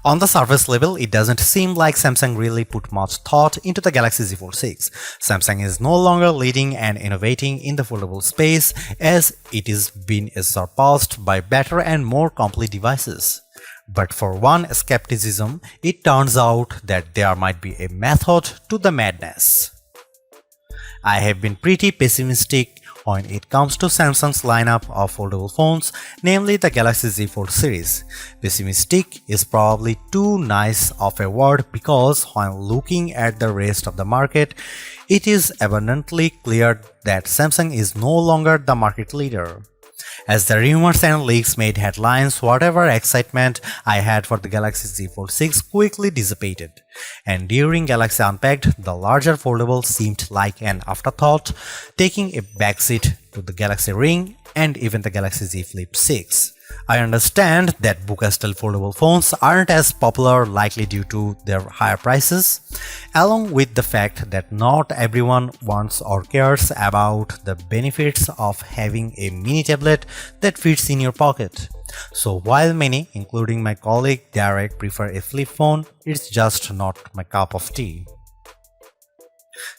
On the surface level, it doesn't seem like Samsung really put much thought into the Galaxy Z Fold 6. Samsung is no longer leading and innovating in the foldable space, as it is being surpassed by better and more complete devices. But for one skepticism, it turns out that there might be a method to the madness. I have been pretty pessimistic when it comes to Samsung's lineup of foldable phones, namely the Galaxy Z Fold series. Pessimistic is probably too nice of a word because when looking at the rest of the market, it is abundantly clear that Samsung is no longer the market leader. As the rumors and leaks made headlines, whatever excitement I had for the Galaxy Z Fold 6 quickly dissipated, and during Galaxy Unpacked, the larger foldable seemed like an afterthought, taking a backseat to the Galaxy Ring and even the Galaxy Z Flip 6. I understand that Buca-style foldable phones aren't as popular, likely due to their higher prices, along with the fact that not everyone wants or cares about the benefits of having a mini tablet that fits in your pocket. So while many, including my colleague Derek, prefer a flip phone, it's just not my cup of tea.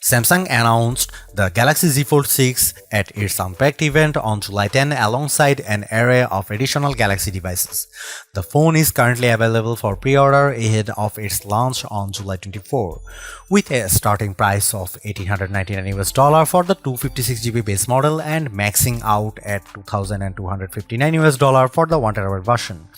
Samsung announced the Galaxy Z Fold 6 at its Unpacked event on July 10 alongside an array of additional Galaxy devices. The phone is currently available for pre-order ahead of its launch on July 24, with a starting price of $1,899 for the 256GB base model and maxing out at $2,259 for the 1TB version.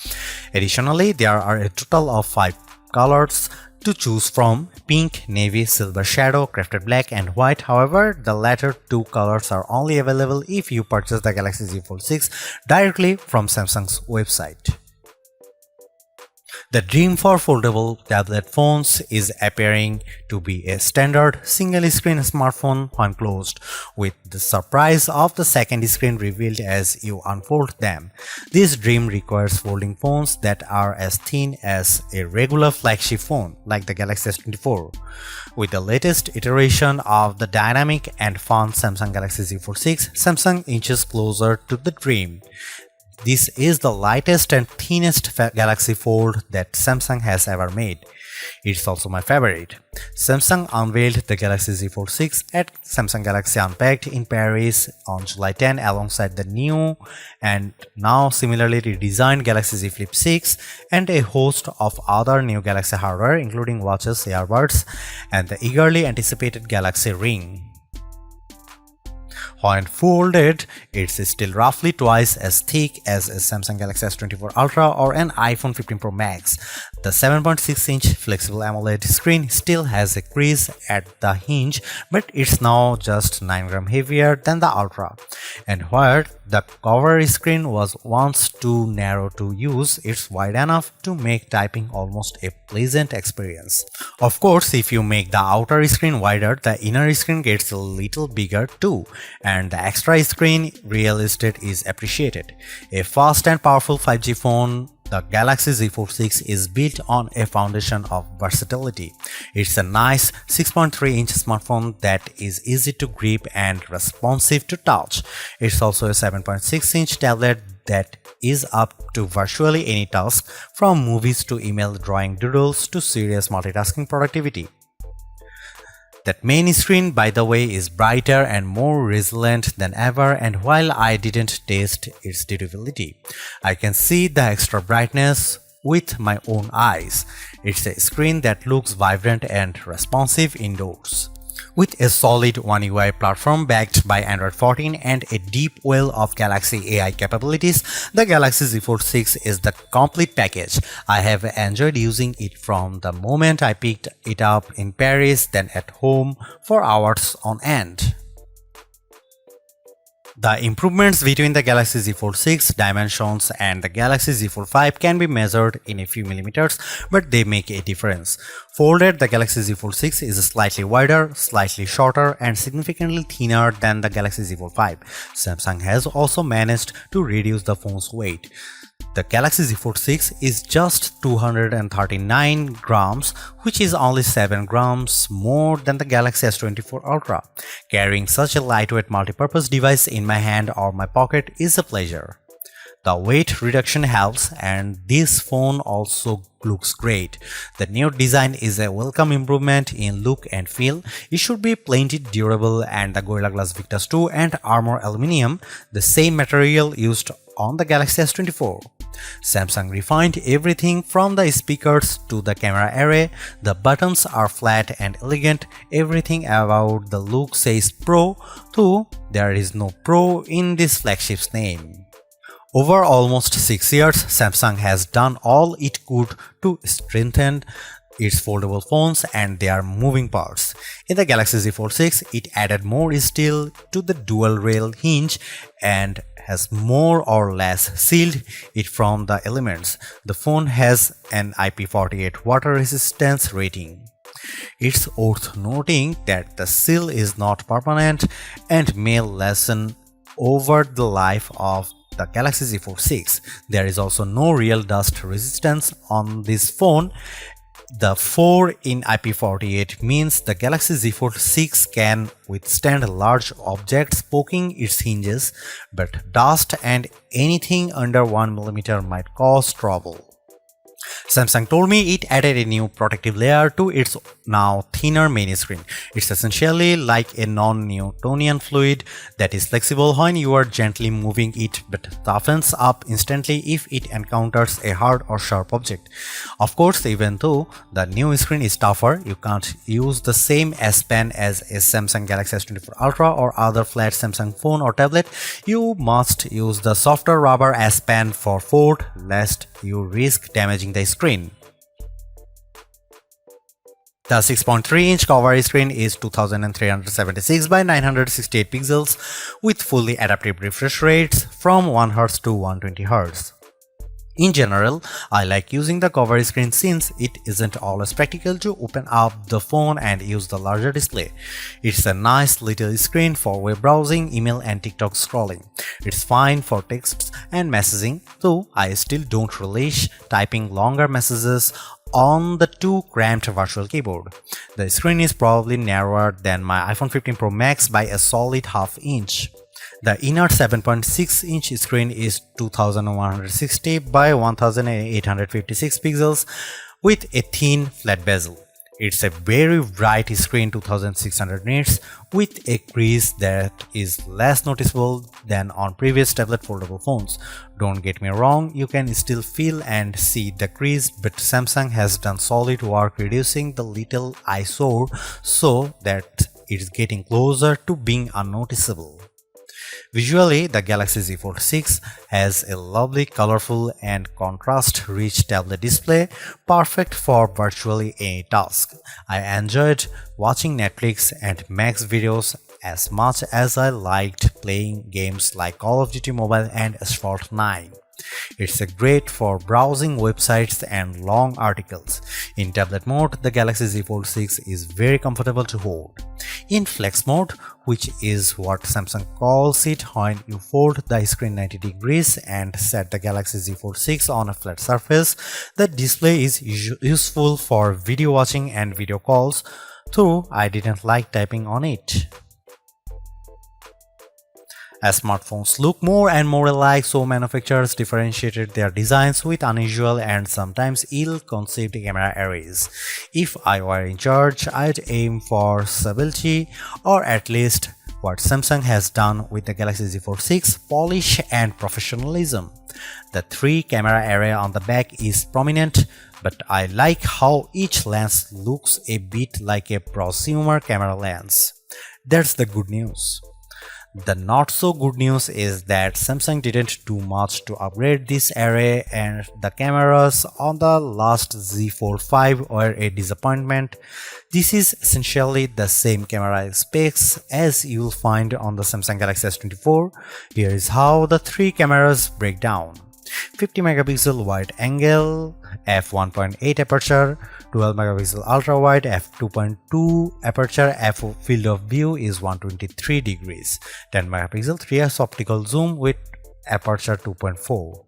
Additionally, there are a total of 5 colors to choose from: pink, navy, silver shadow, crafted black, and white. However, the latter two colors are only available if you purchase the Galaxy Z Fold 6 directly from Samsung's website. The dream for foldable tablet phones is appearing to be a standard single-screen smartphone when closed, with the surprise of the second screen revealed as you unfold them. This dream requires folding phones that are as thin as a regular flagship phone, like the Galaxy S24. With the latest iteration of the dynamic and fun Samsung Galaxy Z Fold 6, Samsung inches closer to the dream. This is the lightest and thinnest Galaxy Fold that Samsung has ever made. It's also my favorite. Samsung unveiled the Galaxy Z Fold 6 at Samsung Galaxy Unpacked in Paris on July 10 alongside the new and now similarly redesigned Galaxy Z Flip 6 and a host of other new Galaxy hardware including watches, earbuds, and the eagerly anticipated Galaxy Ring. When folded, it's still roughly twice as thick as a Samsung Galaxy S24 Ultra or an iPhone 15 Pro Max. The 7.6-inch flexible AMOLED screen still has a crease at the hinge, but it's now just 9 grams heavier than the Ultra. And where the cover screen was once too narrow to use, it's wide enough to make typing almost a pleasant experience. Of course, if you make the outer screen wider, the inner screen gets a little bigger too, and the extra screen real estate is appreciated. A fast and powerful 5G phone, the Galaxy Z Fold 6 is built on a foundation of versatility. It's a nice 6.3-inch smartphone that is easy to grip and responsive to touch. It's also a 7.6-inch tablet that is up to virtually any task, from movies to email, drawing doodles to serious multitasking productivity. That main screen, by the way, is brighter and more resilient than ever, and while I didn't test its durability, I can see the extra brightness with my own eyes. It's a screen that looks vibrant and responsive indoors. With a solid One UI platform backed by Android 14 and a deep well of Galaxy AI capabilities, the Galaxy Z Fold 6 is the complete package. I have enjoyed using it from the moment I picked it up in Paris, then at home for hours on end. The improvements between the Galaxy Z Fold 6 dimensions and the Galaxy Z Fold 5 can be measured in a few millimeters, but they make a difference. Folded, the Galaxy Z Fold 6 is slightly wider, slightly shorter, and significantly thinner than the Galaxy Z Fold 5. Samsung has also managed to reduce the phone's weight. The Galaxy Z Fold 6 is just 239 grams, which is only 7 grams more than the Galaxy S24 Ultra. Carrying such a lightweight multi-purpose device in my hand or my pocket is a pleasure. The weight reduction helps, and this phone also looks great. The new design is a welcome improvement in look and feel. It should be plenty durable, and the Gorilla Glass Victus 2 and Armor Aluminium, the same material used on the Galaxy S24. Samsung refined everything from the speakers to the camera array. The buttons are flat and elegant. Everything about the look says Pro, though there is no Pro in this flagship's name. Over almost 6 years, Samsung has done all it could to strengthen its foldable phones and their moving parts. In the Galaxy Z Fold 6, it added more steel to the dual rail hinge and has more or less sealed it from the elements. The phone has an IP48 water resistance rating. It's worth noting that the seal is not permanent and may lessen over the life of the Galaxy Z Fold 6. There is also no real dust resistance on this phone. The 4 in IP48 means the Galaxy Z Fold 6 can withstand large objects poking its hinges, but dust and anything under 1mm might cause trouble. Samsung told me it added a new protective layer to its now thinner main screen. It's essentially like a non-Newtonian fluid that is flexible when you are gently moving it but toughens up instantly if it encounters a hard or sharp object. Of course, even though the new screen is tougher, you can't use the same S Pen as a Samsung Galaxy S24 Ultra or other flat Samsung phone or tablet. You must use the softer rubber S Pen for Fold, lest you risk damaging the screen. The 6.3-inch cover screen is 2376 by 968 pixels with fully adaptive refresh rates from 1Hz to 120Hz. In general, I like using the cover screen since it isn't always practical to open up the phone and use the larger display. It's a nice little screen for web browsing, email and TikTok scrolling. It's fine for texts and messaging, though I still don't relish typing longer messages on the too cramped virtual keyboard. The screen is probably narrower than my iPhone 15 Pro Max by a solid half inch. The inner 7.6-inch screen is 2160 by 1856 pixels with a thin flat bezel. It's a very bright screen, 2600 nits, with a crease that is less noticeable than on previous tablet foldable phones. Don't get me wrong, you can still feel and see the crease, but Samsung has done solid work reducing the little eyesore so that it's getting closer to being unnoticeable. Visually, the Galaxy Z Fold 6 has a lovely, colorful and contrast-rich tablet display, perfect for virtually any task. I enjoyed watching Netflix and Max videos as much as I liked playing games like Call of Duty Mobile and Asphalt 9. It's great for browsing websites and long articles. In tablet mode, the Galaxy Z Fold 6 is very comfortable to hold. In flex mode, which is what Samsung calls it when you fold the screen 90 degrees and set the Galaxy Z Fold 6 on a flat surface, the display is useful for video watching and video calls, though I didn't like typing on it. As smartphones look more and more alike, so manufacturers differentiated their designs with unusual and sometimes ill-conceived camera arrays. If I were in charge, I'd aim for stability, or at least what Samsung has done with the Galaxy Z Fold 6, polish and professionalism. The 3-camera array on the back is prominent, but I like how each lens looks a bit like a prosumer camera lens. That's the good news. The not so good news is that Samsung didn't do much to upgrade this array, and the cameras on the last Z Fold 5 were a disappointment. This is essentially the same camera specs as you'll find on the Samsung Galaxy S24. Here is how the 3 cameras break down. 50 megapixel wide angle, f1.8 aperture, 12 megapixel ultra wide, f2.2 aperture, f field of view is 123 degrees, 10 megapixel 3x optical zoom with aperture 2.4.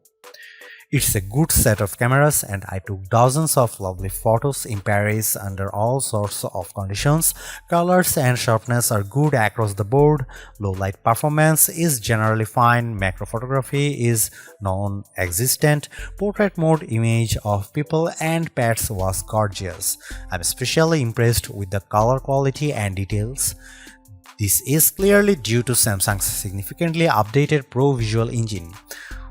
It's a good set of cameras and I took dozens of lovely photos in Paris under all sorts of conditions. Colors and sharpness are good across the board. Low light performance is generally fine. Macro photography is non-existent. Portrait mode image of people and pets was gorgeous. I'm especially impressed with the color quality and details. This is clearly due to Samsung's significantly updated Pro Visual Engine,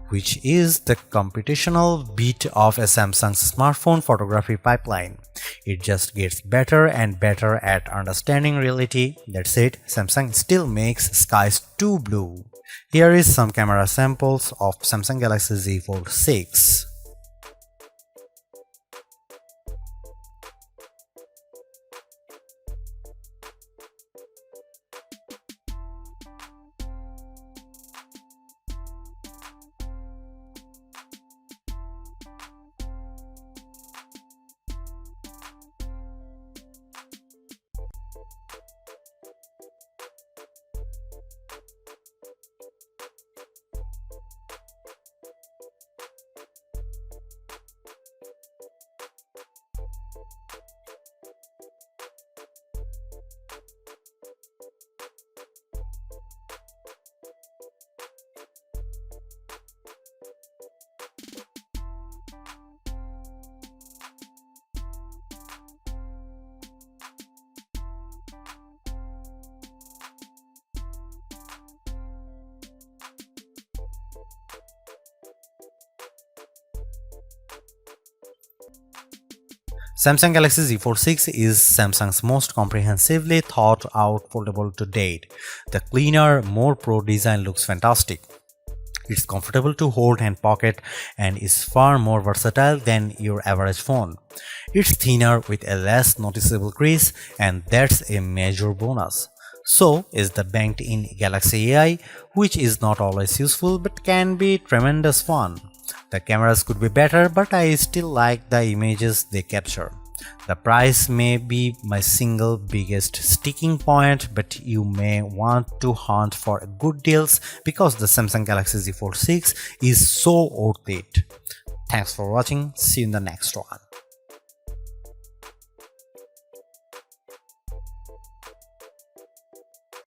which is the computational bit of a Samsung's smartphone photography pipeline. It just gets better and better at understanding reality. That said, Samsung still makes skies too blue. Here is some camera samples of Samsung Galaxy Z Fold 6. Samsung Galaxy Z Fold 6 is Samsung's most comprehensively thought out foldable to date. The cleaner, more pro design looks fantastic. It's comfortable to hold and pocket and is far more versatile than your average phone. It's thinner with a less noticeable crease, and that's a major bonus. So is the banked-in Galaxy AI, which is not always useful but can be tremendous fun. The cameras could be better, but I still like the images they capture. The price may be my single biggest sticking point, but you may want to hunt for good deals because the Samsung Galaxy Z Fold 6 is so worth it. Thanks for watching. See you in the next one.